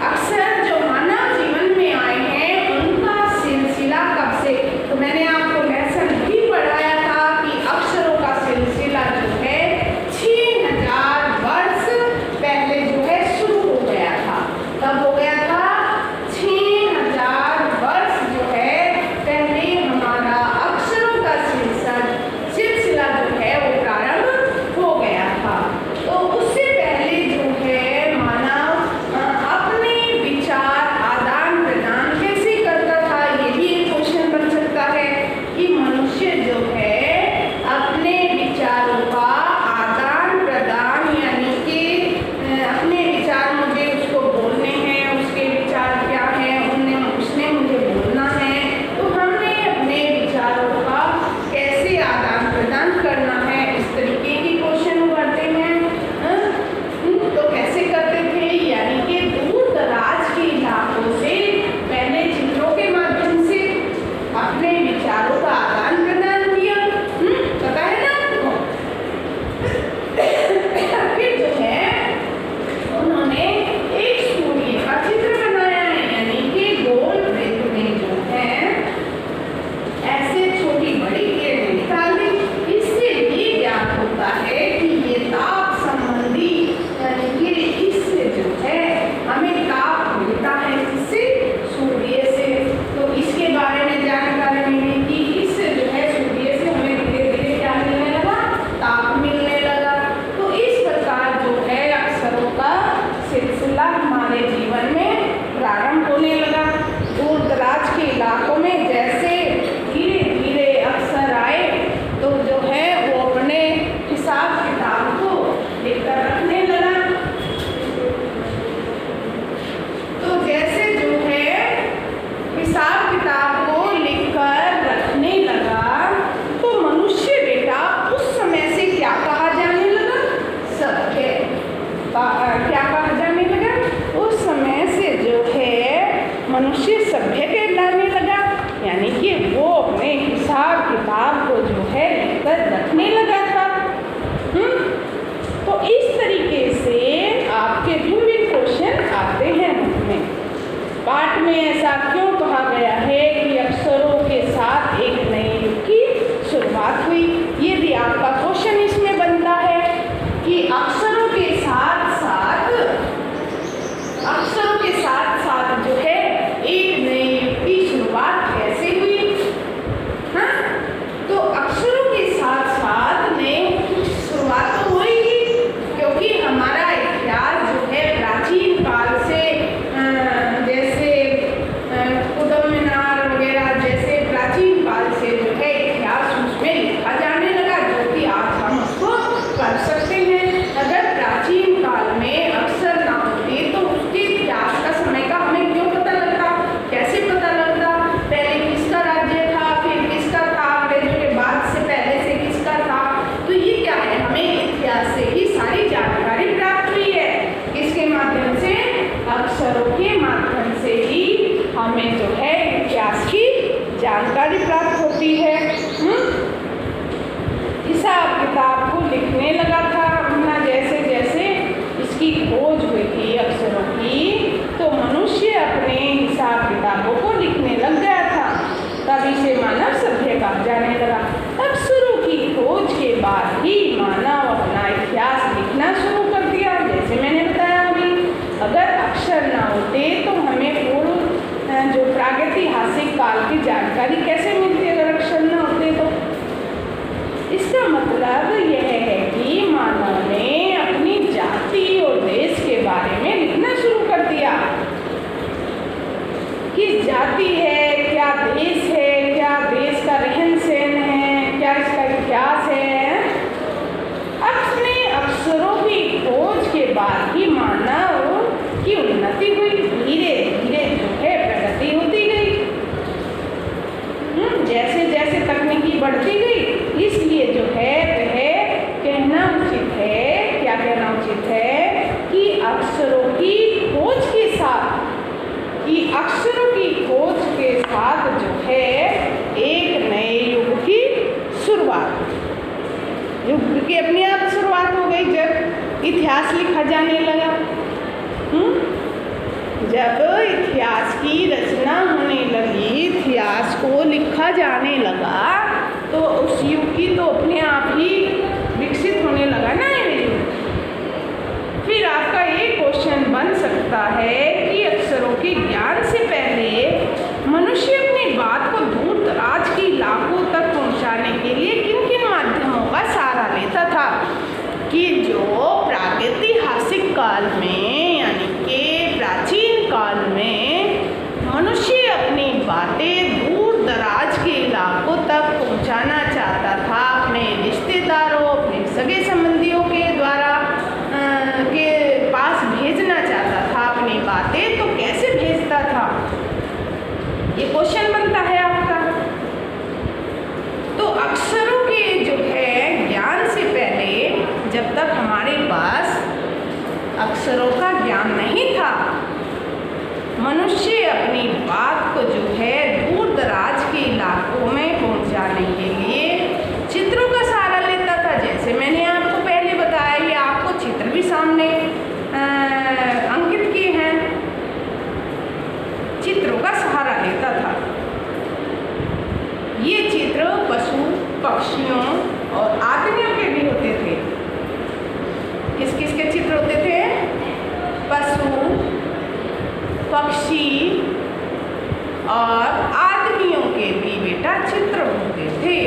अक्षर जो मानव जीवन में आए हैं उनका सिलसिला कब से, तो मैंने आपको लेसन भी पढ़ाया था कि अक्षरों का सिलसिला जो है 6000 वर्ष पहले जो है शुरू हो गया था। कब हो गया था? 6000 वर्ष जो है पहले हमारा अक्षरों का सिलसिला जो है वो प्रारंभ हो गया था। तो उससे पहले जो है मानव अपने विचार आदान प्रदान कैसे करता था, ये भी एक क्वेश्चन बन सकता है कि मनुष्य जो है अपने विचारों का आदान प्रदान, यानी कि अपने विचार मुझे उसको बोलने हैं, उसके विचार क्या हैं उसने मुझे बोलना है, तो हमने अपने विचारों का कैसे आदान प्रदान करना है, इस तरीके की क्वेश्चन उभरते हैं। तो कैसे करते थे, यानी कि दूर दराज के इलाकों से पहले चित्रों के माध्यम से अपने विचारों का आदान प्रदान किया। पता है ना आपको? फिर जो है उन्होंने एक सूर्य का चित्र बनाया है, यानी कि गोल वृत्त में जो है ऐसे छोटी बड़ी किरणें निकाल दी। इससे ये ज्ञात होता है कि ये ताप संबंधी, यानी कि इससे जो है हमें ताप मिलता है, जिससे सूर्य से। तो इसके बारे में जानकारी मिली कि इससे जो है सूर्य से हमें धीरे धीरे क्या मिलने लगा? ताप मिलने लगा। तो इस प्रकार जो है अक्षरों का सिलसिला हमारे जीवन में प्रारंभ होने लगा। दूर दराज के इलाकों में जैसे धीरे धीरे अक्षर आए तो जो है वो अपने हिसाब किताब को लिखकर रखने लगा। तो जैसे जो है हिसाब किताब को लिखकर रखने लगा तो मनुष्य बेटा उस समय से क्या कहा जाने लगा? सभ्य। क्या कहा जाने लगा? उस समय से जो है मनुष्य सभ्य कहलाने लगा, यानी कि वो अपने हिसाब किताब को जो है लिखकर रखने लगा था। तो इस तरीके से आपके भिन्न क्वेश्चन आते हैं उसमें। पाठ में ऐसा क्यों कहा गया है कि अक्षरों के साथ एक नए युग की शुरुआत हुई? ये भी आपका क्वेश्चन इसमें बनता है कि अक्षरों के साथ साथ जो है एक नए युग की शुरुआत कैसे हुई? हाँ, तो अक्षरों के साथ साथ नए युग की शुरुआत तो हुई, क्योंकि हमारा इतिहास जो है प्राचीन काल से जैसे कुतुब मीनार वगैरह जैसे प्राचीन काल से जो है इतिहास उसमें लिखा जाने लगा, जो कि आज हम उसको कर सकते हैं। अगर प्राचीन काल में अक्षर ना होते तो उसके इतिहास का समय का हमें क्यों पता लगता? कैसे पता लगता? पहले किसका राज्य था, फिर किसका था, फिर उसके बाद से पहले से किसका था? तो ये क्या है, हमें इतिहास से ही सारी जानकारी प्राप्त हुई है। किसके माध्यम से? अक्षरों के माध्यम से ही हमें जो है इतिहास की जानकारी प्राप्त होती है। हिसाब किताब को लिखने लगा था अपना, जैसे जैसे इसकी खोज हुई थी अक्षरों की, तो मनुष्य अपने हिसाब किताबों को लिखने लग गया था, तभी से मानव सभ्य कहा जाने लगा। अक्षरों की खोज के बाद ही मानव अपना इतिहास लिखना शुरू कर दिया। जैसे मैंने बताया अभी, अगर अक्षर ना होते तो हमें पूर्व जो प्रागैतिहासिक काल की जानकारी कैसे मिलती अगर अक्षर ना होते तो? इसका मतलब यह है कि मानव ने अपनी जाति और देश के बारे में लिखना शुरू कर दिया। किस जाति है, क्या देश है, क्या देश का रहन सहन है, क्या इसका इतिहास है। अपने अक्षरों की खोज के बाद ही मानव की उन्नति हुई, धीरे धीरे जो है प्रगति होती गई। जैसे जैसे तकनीकी बढ़ती गई, इसलिए जो है वह कहना उचित है, क्या कहना उचित है कि अक्षरों की खोज के साथ जो है एक नए युग की शुरुआत, युग की अपने आप शुरुआत हो गई जब इतिहास लिखा जाने लगा। जब इतिहास की रचना होने लगी, इतिहास को लिखा जाने लगा, तो उस युग की तो अपने आप ही विकसित होने लगा ना ये युग। फिर आपका ये क्वेश्चन बन सकता है कि अक्षरों के ज्ञान से पहले मनुष्य अपनी बात को दूर दराज की इलाकों तक पहुंचाने के लिए किन किन माध्यमों का सहारा लेता था। कि जो प्रागैतिहासिक काल में यानी कि प्राचीन काल में मनुष्य अपनी बातें दूर दराज के इलाकों तक पहुंचाना चाहता था, अपने रिश्तेदारों, अपने सगे संबंधियों के द्वारा के पास भेजना चाहता था अपनी बातें, तो कैसे भेजता था, ये क्वेश्चन बनता है आपका। तो अक्षरों के जो है ज्ञान से पहले, जब तक हमारे पास अक्षरों का ज्ञान नहीं था, मनुष्य अपनी बात को जो है दूर दराज के इलाकों में पहुंचाने के लिए चित्रों का सहारा लेता था। जैसे मैंने आपको पहले बताया, ये आपको चित्र भी सामने अंकित किए हैं, चित्रों का सहारा लेता था। ये चित्र पशु, पक्षियों और आदमियों के भी होते थे। किस किस के चित्र होते थे? पशु, पक्षी और आदमियों के भी बेटा चित्र होते थे।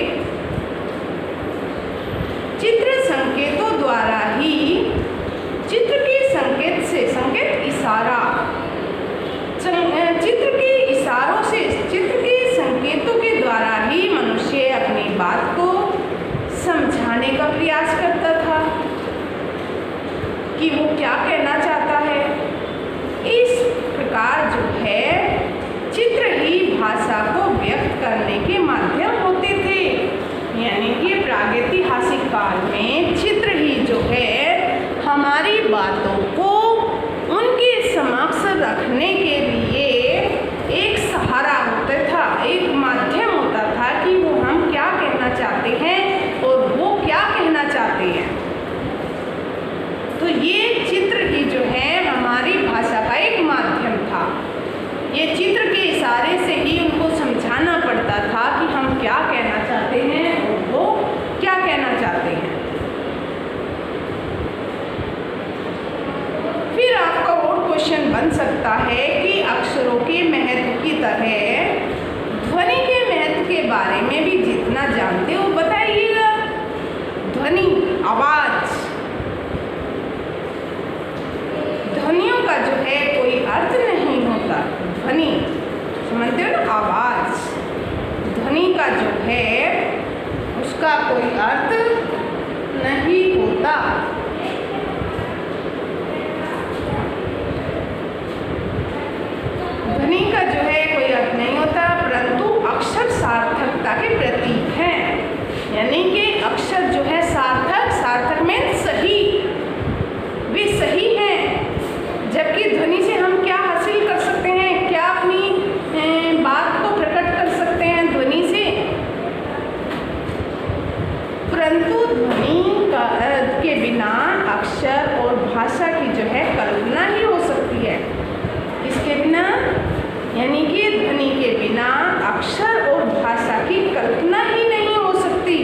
चित्र संकेतों द्वारा ही, चित्र के संकेत से, संकेत इशारा, चित्र के इशारों से, चित्र के संकेतों के द्वारा ही मनुष्य अपनी बात को समझाने का प्रयास करता था कि वो क्या कहना चाहता है। इस प्रकार जो है चित्र ही भाषा को व्यक्त करने के माध्यम होते थे। यानी कि प्रागैतिहासिक काल में चित्र ही जो है हमारी बातों को उनके समक्ष रखने के लिए एक सहारा होता था, एक माध्यम होता था कि वो हम क्या कहना चाहते हैं और वो क्या कहना चाहते हैं। तो ये चित्र ही जो है हमारी भाषा का एक माध्यम था। ये चित्र के इशारे से ही उनको समझाना पड़ता था कि हम क्या कहना चाहते हैं और वो क्या कहना चाहते हैं। फिर आपका और क्वेश्चन बन सकता है कि अक्षरों के महत्व की तरह ध्वनि के महत्व के बारे में भी जितना जानते हो बताइएगा। ध्वनि, आवाज, ध्वनियों का जो है कोई अर्थ नहीं होता। ध्वनि समझते हो ना, आवाज, ध्वनि का जो है उसका कोई अर्थ नहीं होता। ध्वनि का जो है कोई अर्थ नहीं होता, परंतु अक्षर सार्थकता के प्रतीक हैं। यानी कि अक्षर जो है सार्थक, सार्थक में सही, वे सही हैं। जबकि ध्वनि से हम क्या हासिल कर सकते हैं, क्या अपनी बात को प्रकट कर सकते हैं ध्वनि से, परंतु ध्वनि के बिना अक्षर और भाषा की जो है कल्पना ही हो सकती है। इसके बिना, यानी कि ध्वनि के बिना अक्षर और भाषा की कल्पना ही नहीं हो सकती।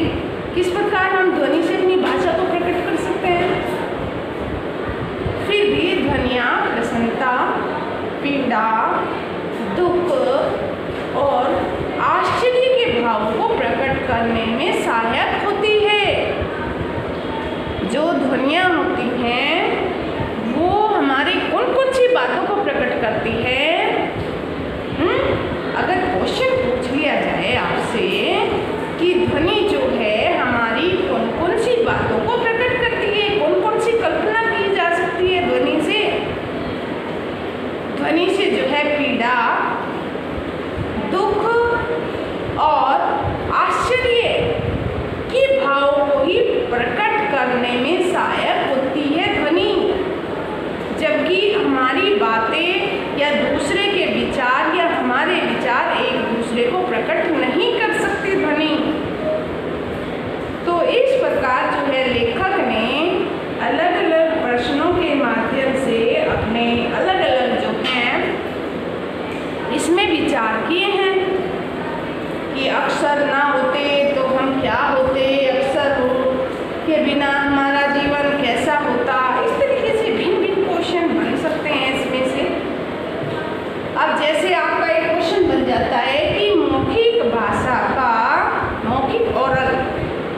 किस प्रकार हम ध्वनि से अपनी भाषा को प्रकट कर सकते हैं। फिर भी ध्वनियाँ प्रसन्नता, पीड़ा, दुख और आश्चर्य के भावों को प्रकट करने में सहायक होती है। जो ध्वनियाँ होती हैं वो हमारी कौन कौन सी बातों को प्रकट करती है। अगर क्वेश्चन पूछ लिया जाए आपसे कि ध्वनि जो है हमारी कौन कौन सी बातों को प्रकट करती है, कौन कौन सी कल्पना की जा सकती है ध्वनि से। ध्वनि से जो है पीड़ा, दुख और आश्चर्य के भावों को ही प्रकट करने में सहायक होती है ध्वनि। जबकि हमारी बातें या दूसरे के विचार या हमारे विचार एक दूसरे को प्रकट नहीं कर सकते ध्वनि। तो इस प्रकार जो है लेखक ने अलग अलग प्रश्नों के माध्यम से अपने अलग अलग जो हैं विचार किए हैं कि अक्षर ना होते तो हम क्या होते, अक्षर हो के बिना हमारा जीवन कैसा होता। इस तरीके से भिन्न भिन्न क्वेश्चन बन सकते हैं इसमें से। अब जैसे आपका एक क्वेश्चन बन जाता है कि मौखिक भाषा का, मौखिक और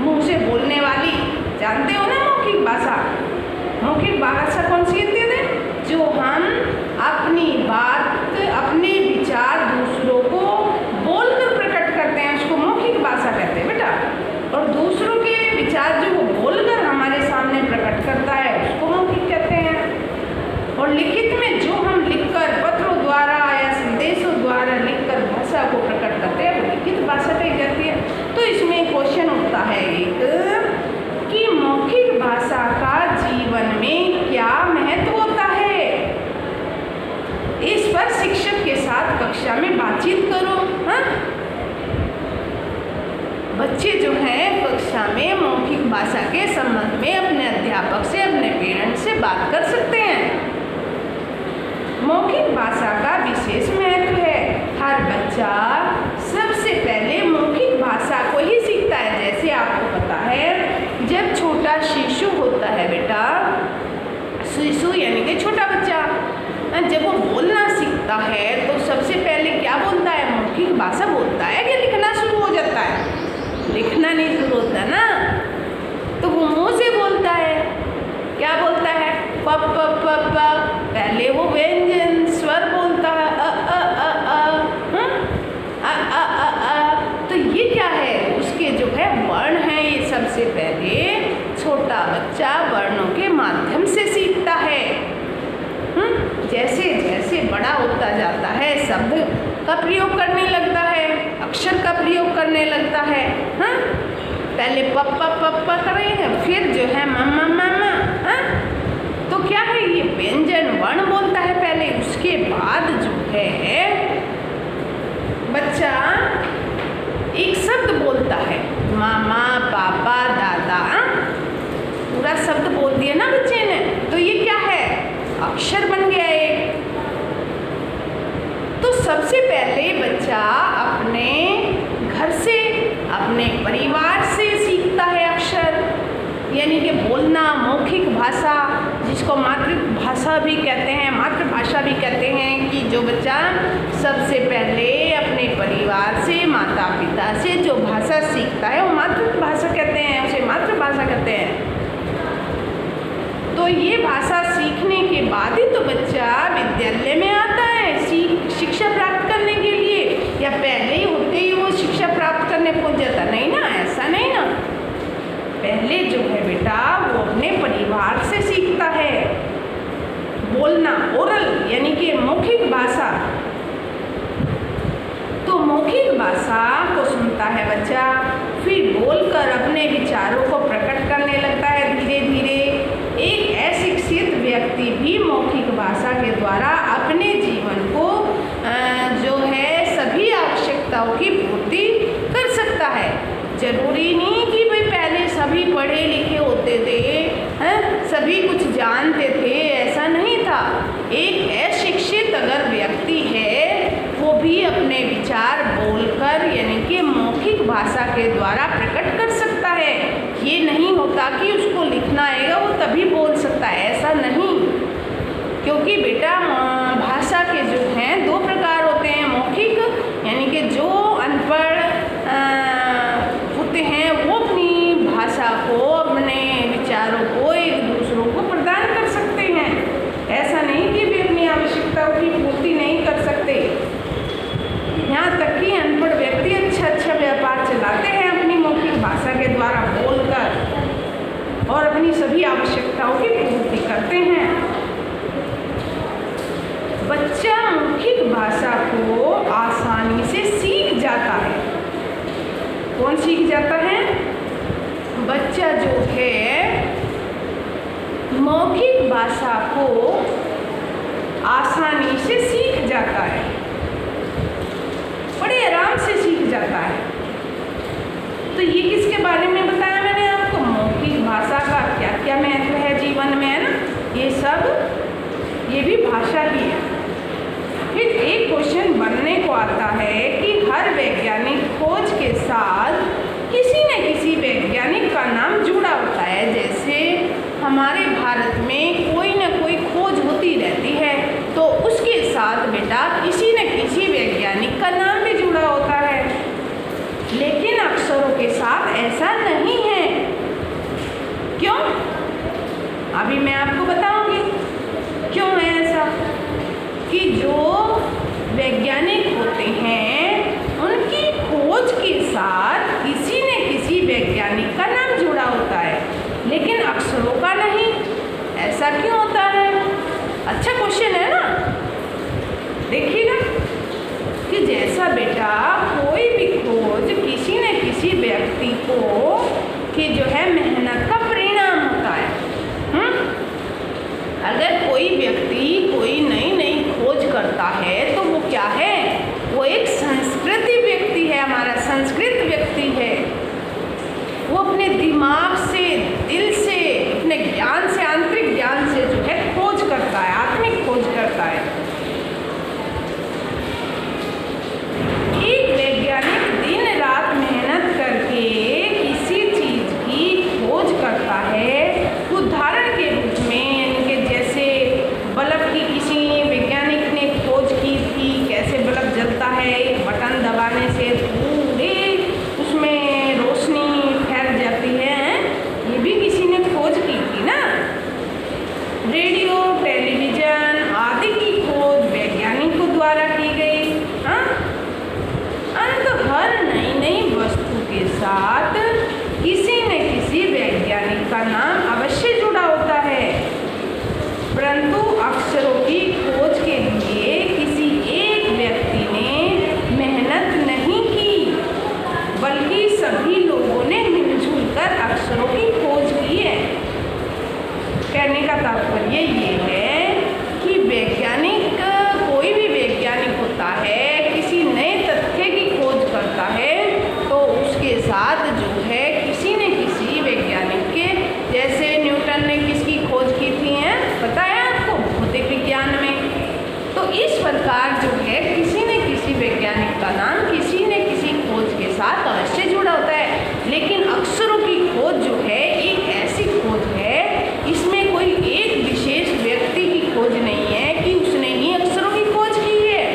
मुंह से बोलने वाली, जानते हो ना मौखिक भाषा। मौखिक भाषा कौन सी होती है? जो हम अपनी बात, अपने विचार दूसरों को बोलकर प्रकट करते हैं, उसको मौखिक भाषा कहते हैं बेटा। और दूसरों के विचार जो वो बोलकर हमारे सामने प्रकट करता है उसको मौखिक कहते हैं। और लिखित में जो हम लिखकर, पत्रों द्वारा या संदेशों द्वारा लिखकर भाषा को प्रकट करते हैं वो लिखित भाषा कही जाती है। तो इसमें क्वेश्चन उठता है एक कि मौखिक भाषा का जीवन में क्या महत्व होता है। इस पर शिक्षक के साथ कक्षा में बातचीत करो। हाँ, बच्चे जो हैं कक्षा में मौखिक भाषा के संबंध में अपने अध्यापक से, अपने पेरेंट्स से बात कर सकते हैं। मौखिक भाषा का विशेष महत्व है। हर बच्चा सबसे पहले मौखिक भाषा को ही सीखता है। जैसे आपको पता है जब छोटा शिशु होता है बेटा, शिशु यानी कि छोटा बच्चा, जब वो बोलना सीखता है तो सबसे पहले क्या बोलता है? मौखिक भाषा बोलता है कि लिखना शुरू हो जाता है? लिखना नहीं शुरू होता ना, तो वो मुंह से बोलता है। क्या बोलता है? प प प प। पहले वो व्यंजन स्वर बोलता है, अ अ अ अ, अ अ अ अ। तो ये क्या है? उसके जो है वर्ण हैं, ये सबसे पहले छोटा बच्चा वर्णों के माध्यम से सीखता है। जैसे जैसे बड़ा होता जाता है शब्द का प्रयोग करने लगता है, अक्षर का प्रयोग करने लगता है। हाँ, पहले पप्पा पप्पा कर रहे हैं, फिर जो है मम्मा मामा। हाँ, तो क्या है? ये व्यंजन वर्ण बोलता है पहले, उसके बाद जो है बच्चा एक शब्द बोलता है, मामा पापा दादा। पूरा शब्द बोल दिया ना बच्चे ने, तो ये क्या है? अक्षर बन गया एक। तो सबसे पहले बच्चा अपने घर से, अपने परिवार से सीखता है अक्षर, यानी कि बोलना, मौखिक भाषा, जिसको मातृभाषा भी कहते हैं, मातृभाषा भी कहते हैं। कि जो बच्चा सबसे पहले अपने परिवार से, माता पिता से जो भाषा सीखता है वो मातृभाषा कहते हैं, उसे मातृभाषा कहते हैं। तो ये भाषा सीखने के बाद ही तो बच्चा विद्यालय में आता है शिक्षा प्राप्त करने के लिए, या पहले ही होते ही वो शिक्षा प्राप्त करने पहुंच जाता? नहीं ना, ऐसा नहीं ना। पहले जो है बेटा वो अपने परिवार से सीखता है बोलना, ओरल यानी कि मौखिक भाषा। तो मौखिक भाषा को सुनता है बच्चा, फिर बोलकर अपने विचारों को प्रकट करने लगता है धीरे धीरे। एक अशिक्षित व्यक्ति भी मौखिक भाषा के द्वारा अपने जीवन को जो है सभी आवश्यकताओं की पूर्ति कर सकता है। जरूरी नहीं कि भाई पहले सभी पढ़े लिखे होते थे, सभी कुछ जानते थे, ऐसा नहीं था। एक अशिक्षित अगर व्यक्ति है वो भी अपने विचार बोलकर यानी कि मौखिक भाषा के द्वारा प्रकट कर सकता है। ये नहीं होता कि उसको लिखना आएगा वो तभी बोल सकता है, ऐसा नहीं। क्योंकि बेटा भाषा के जो हैं दो प्रकार होते हैं, मौखिक यानी कि जो अनपढ़ होते हैं वो अपनी भाषा को, अपने विचारों को एक दूसरों को प्रदान कर सकते हैं। ऐसा नहीं कि वे अपनी आवश्यकताओं की पूर्ति नहीं कर सकते। यहाँ तक कि अनपढ़ व्यक्ति अच्छा व्यापार चलाते हैं अपनी मौखिक भाषा के द्वारा बोलकर और अपनी सभी आवश्यकताओं की पूर्ति करते हैं। बच्चा मौखिक भाषा को आसानी से सीख जाता है। कौन सीख जाता है? बच्चा जो है मौखिक भाषा को आसानी से सीख जाता है, बड़े आराम से सीख जाता है। तो ये किसके बारे में बताया मैंने आपको? मौखिक भाषा का क्या क्या महत्व है जीवन में, है ना। ये सब ये भी भाषा ही है। फिर एक क्वेश्चन बनने सुनने को आता है कि हर वैज्ञानिक खोज के साथ किसी न किसी वैज्ञानिक का नाम जुड़ा होता है। जैसे हमारे भारत में कोई न कोई खोज होती रहती है तो उसके साथ बेटा किसी न किसी वैज्ञानिक का नाम भी जुड़ा होता है। लेकिन अक्षरों के साथ ऐसा नहीं है। क्यों? अभी मैं आपको बताऊंगी क्यों है ऐसा। कि जो वैज्ञानिक होते हैं उनकी खोज के साथ किसी न किसी वैज्ञानिक का नाम जुड़ा होता है, लेकिन अक्षरों का नहीं। ऐसा क्यों होता है? अच्छा क्वेश्चन है ना। देखिएगा कि जैसा बेटा कोई भी खोज किसी न किसी व्यक्ति को कि जो है मेहनत का परिणाम होता है। अगर कोई व्यक्ति कोई नई नई खोज करता है तो वो क्या है? वो एक संस्कृति व्यक्ति है, हमारा संस्कृत व्यक्ति है। वो अपने दिमाग से, दिल से, अपने ज्ञान से, आंतरिक ज्ञान से जो है खोज करता है, आत्मिक खोज करता है। एक वैज्ञानिक दिन रात मेहनत करके किसी चीज की खोज करता है। उदाहरण के रूप में बल्ब की किसी वैज्ञानिक ने खोज की थी, कैसे बल्ब जलता है। एक बटन दबाने से पूरे उसमें रोशनी फैल जाती है। ये भी किसी ने खोज की थी ना। रेडियो, टेलीविजन आदि की खोज वैज्ञानिकों द्वारा की गई। हाँ, अंत हर नई नई वस्तु के साथ किसी न किसी वैज्ञानिक का नाम अवश्य जुड़ा होता है। परंतु अक्षरों की खोज के लिए किसी एक व्यक्ति ने मेहनत नहीं की, बल्कि सभी लोगों ने मिलजुल कर अक्षरों की खोज की है। कहने का तात्पर्य ये है कि वैज्ञानिक, कोई भी वैज्ञानिक होता है, किसी नए तथ्य की खोज करता है तो उसके साथ जो है किसी न किसी वैज्ञानिक के, जैसे न्यूटन ने किसकी खोज की थी है पता है आपको? भौतिक विज्ञान में। तो इस प्रकार जो है किसी न किसी वैज्ञानिक का नाम किसी न किसी खोज के साथ अवश्य जुड़ा होता है। लेकिन अक्षरों की खोज जो है एक ऐसी खोज है, इसमें कोई एक विशेष व्यक्ति की खोज नहीं है कि उसने ही अक्षरों की खोज की है।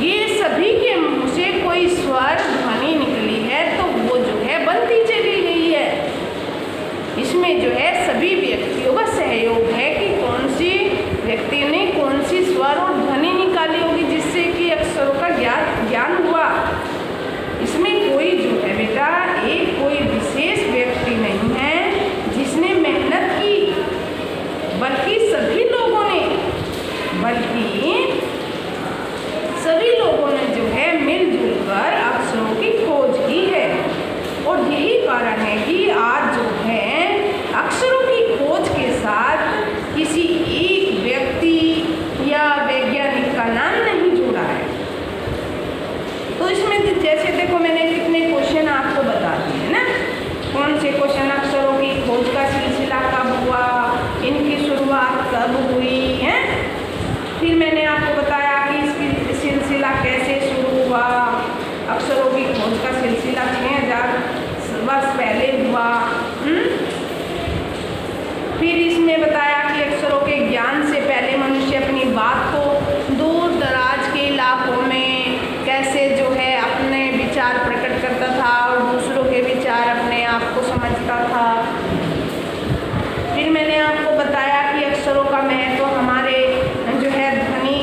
ये सभी के मुँह से कोई स्वर ध्वनि निकली है तो वो जो है बनती चली गई है। इसमें जो है सभी व्यक्तियों का सहयोग है कि कौन सी व्यक्ति ने कौन सी स्वर और ध्वनि निकाली होगी जिससे कि अक्षरों का ज्ञान हुआ। इसमें कोई जो है बेटा एक कोई विशेष व्यक्ति नहीं है जिसने मेहनत की, बल्कि सभी लोगों ने जो है मिलजुल कर अक्षरों की खोज की है। और यही कारण है कि आज जो है अक्षरों की खोज के साथ किसी एक व्यक्ति या वैज्ञानिक का नाम नहीं जुड़ा है। तो इसमें जैसे देखो मैंने कितने क्वेश्चन आपको बता दिए ना। कौन से क्वेश्चन? अक्षरों की खोज का सिलसिला कब हुआ, इनकी शुरुआत कब हुई है। फिर मैंने आपको बताया कि इसकी सिलसिला कैसे शुरू हुआ। अक्षरों की खोज का सिलसिला 6000 वर्ष पहले हुआ। फिर इसमें बताया कि अक्षरों के ज्ञान से पहले मनुष्य अपनी बात को दूर दराज के इलाकों में कैसे जो है अपने विचार प्रकट करता था और दूसरों के विचार अपने आप को समझता था। फिर मैंने आपको बताया कि अक्षरों का महत्व हमारे जो है ध्वनि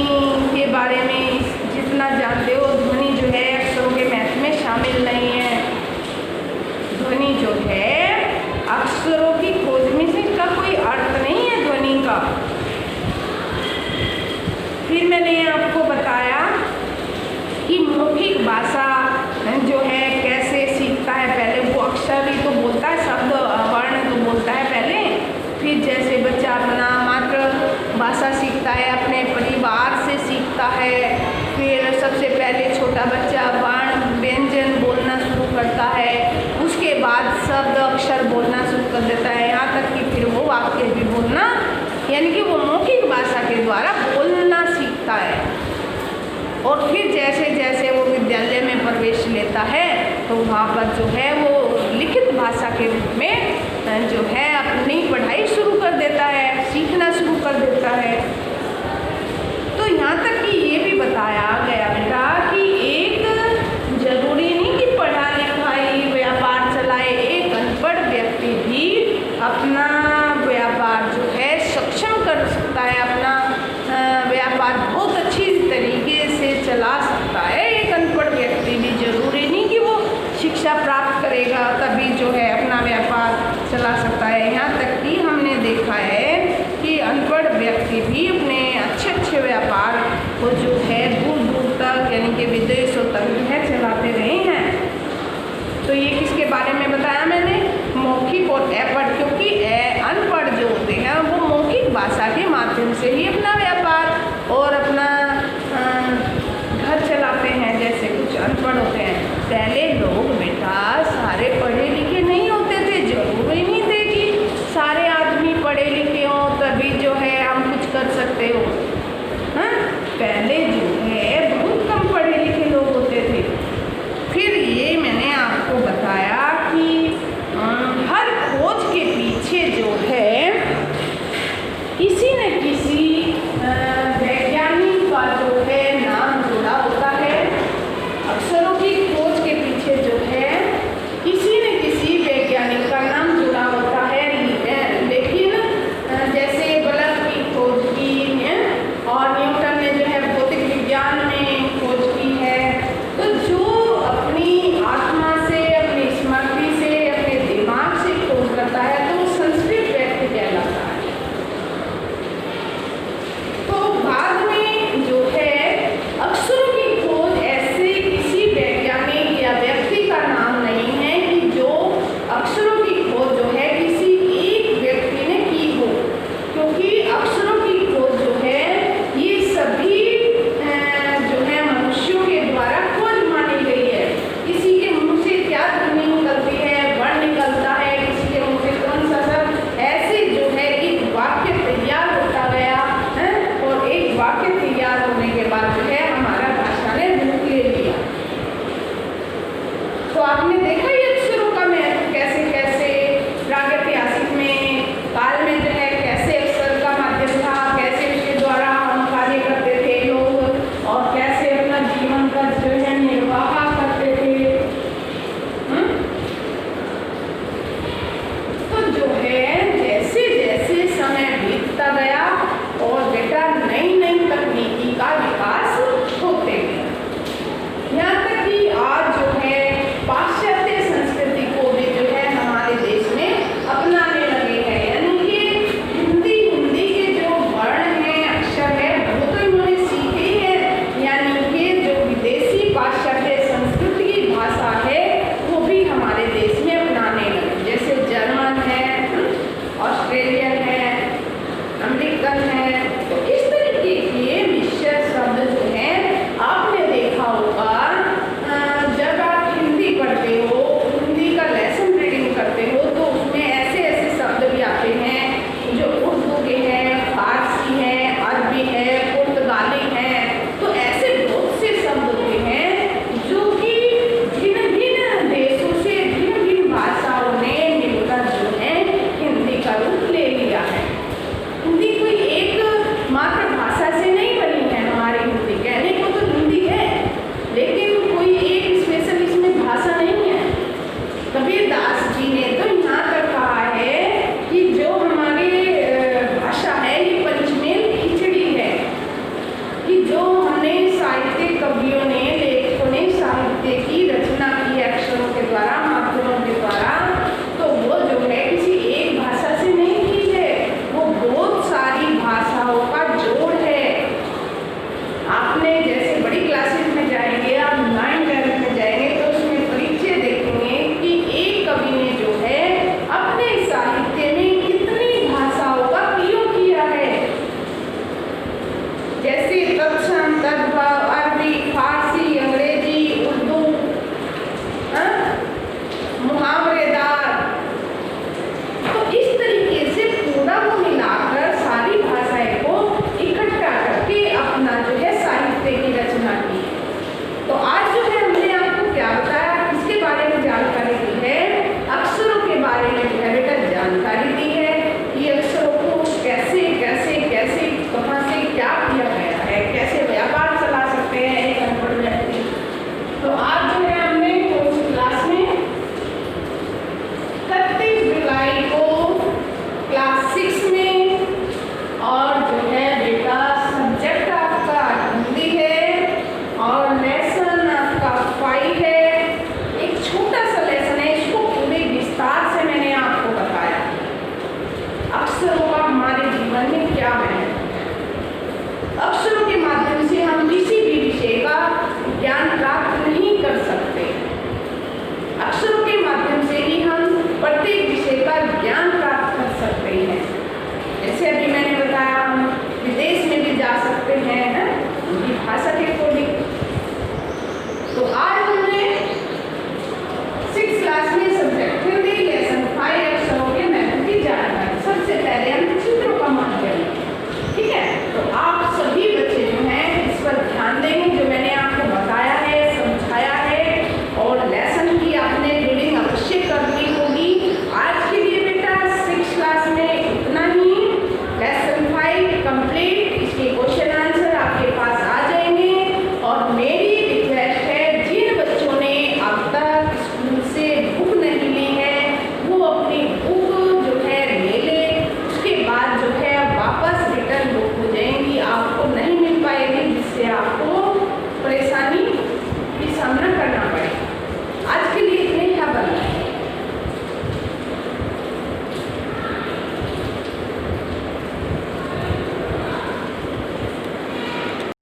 के बारे में जितना जानते हो, ध्वनि जो है अक्षरों के महत्व में शामिल नहीं है। ध्वनि जो है अक्षरों की खोज में से इसका कोई अर्थ नहीं है ध्वनि का। फिर मैंने आपको बताया कि मौखिक भाषा जो है कैसे सीखता है। पहले वो अक्षर ही तो बोलता है, शब्द वर्ण तो बोलता है पहले। फिर जैसे बच्चा अपना मातृभाषा सीखता है, अपने परिवार से सीखता है। फिर सबसे पहले छोटा बच्चा वर्ण व्यंजन बोलना शुरू करता है, उसके बाद शब्द अक्षर बोलना शुरू कर देता है, यहाँ तक कि फिर वो वाक्य भी बोलना, यानी कि वो मौखिक भाषा के द्वारा बोलना सीखता है। और फिर जैसे जैसे वो विद्यालय में प्रवेश लेता है तो वहाँ पर जो है वो लिखित भाषा के रूप में जो है अपनी पढ़ाई शुरू कर देता है, सीखना शुरू कर देता है। तो यहाँ तक कि ये भी बताया गया बेटा कि एक जरूरी नहीं कि पढ़ा लिखाई व्यापार चलाए, एक अनपढ़ व्यक्ति भी अपना व्यापार जो है सक्षम कर सकता है, अपना व्यापार बहुत अच्छी तरीके से चला सकता है। एक अनपढ़ व्यक्ति भी जरूरी नहीं कि वो शिक्षा प्राप्त करेगा तभी जो है अपना व्यापार चला सकता है। यहाँ तक कि हमने देखा है कि अनपढ़ व्यक्ति भी अपने अच्छे अच्छे व्यापार को जो है दूर दूर तक यानी कि विदेशों तक जो है चलाते रहे हैं। तो ये किसके बारे में बताया मैंने, मौखिक और अपढ़, क्योंकि अनपढ़ जो होते हैं वो मौखिक भाषा के माध्यम से ही अपना व्यापार और अपना घर चलाते हैं। जैसे कुछ अनपढ़ होते हैं, पहले लोग बेटा सारे पढ़े लिखे नहीं होते थे, जरूरी नहीं थे कि सारे आदमी पढ़े लिखे हों तभी जो है हम कुछ कर सकते हो। हाँ, पहले जो है बहुत कम पढ़े लिखे लोग होते थे। फिर ये मैंने आपको बताया कि हर खोज के पीछे जो है किसी न किसी वैज्ञानिक का जो है नाम जुड़ा होता है। अक्षरों की खोज के पीछे जो है किसी न किसी वैज्ञानिक का नाम जुड़ा होता है। लेकिन जैसे बल्ब की खोज की है और न्यूटन ने जो है भौतिक विज्ञान में खोज की है, तो जो अपनी आत्मा से, अपनी स्मृति से, अपने दिमाग से खोज करता है तो वो संस्कृत व्यक्ति कहलाता है। तो बाद में जो है अक्षरों की खोज ऐसे किसी वैज्ञानिक या व्यक्ति का नाम नहीं है कि जो अक्षरों की खोज जो है किसी एक व्यक्ति ने की हो, क्योंकि अक्षरों की खोज जो है ये सभी जो है मनुष्यों के द्वारा खोज मानी गई है। किसी के मुंह से क्या ध्वनि निकलती है, वर्ण निकलता है, किसी के मुंह से कौन सा शब्द, ऐसे जो है एक वाक्य तैयार होता गया है और एक वाक्य तैयार होने के बाद जो है हमारा भाषा ने रूप ले लिया। तो आपने देखा ये अक्षरों का महत्व कैसे कैसे प्रागैतिहासिक में काल में जो है कैसे अक्षर का माध्यम था, कैसे उसके द्वारा हम कार्य करते थे लोग और कैसे अपना जीवन का जो है निर्वाह करते थे। तो जो है जैसे जैसे समय बीतता गया और बेटा नई नई तकनीकी का विकास होते गया, यहाँ तक कि आज जो है पाश्चात्य संस्कृति को भी जो है हमारे देश में अपनाने लगे हैं। यानी कि हिंदी के जो वर्ण हैं, अक्षर है, वो तो इन्होंने सीखे ही है। यानी कि जो विदेशी पाश्चात्य संस्कृति की भाषा है वो भी हमारे देश में अपनाने लगे। जैसे जर्मन है, ऑस्ट्रेलियन है, अमेरिकन है। तो इस तरीके के मिश्र शब्द जो हैं आपने देखा होगा जब आप हिंदी पढ़ते हो, हिंदी का लेसन रीडिंग करते हो तो उसमें ऐसे ऐसे शब्द भी आते हैं जो उर्दू के हैं, फारसी है, अरबी है, पुर्तगाली है। तो ऐसे बहुत से शब्द होते हैं जो कि भिन्न भिन्न देशों से भिन्न भिन्न भाषाओं ने मिलकर जो है हिंदी का रूप ले लिया है। हिंदी कोई एक मात्र भाषा से नहीं बनी है। हमारी हिंदी कहने को तो हिंदी है, लेकिन कोई एक स्पेशल इसमें भाषा नहीं है। कबीर दास जी ने तो यहाँ तक कहा है कि जो हमारी भाषा है ये पंचमेल खिचड़ी है, कि जो हमने साहित्य कवियों ने, लेखकों ने साहित्य की रचना की अक्षरों के द्वारा, माध्यमों के द्वारा, तो वो जो है किसी एक भाषा से नहीं की है, वो बहुत सारी भाषाओं का जोड़ है। आपने जैसे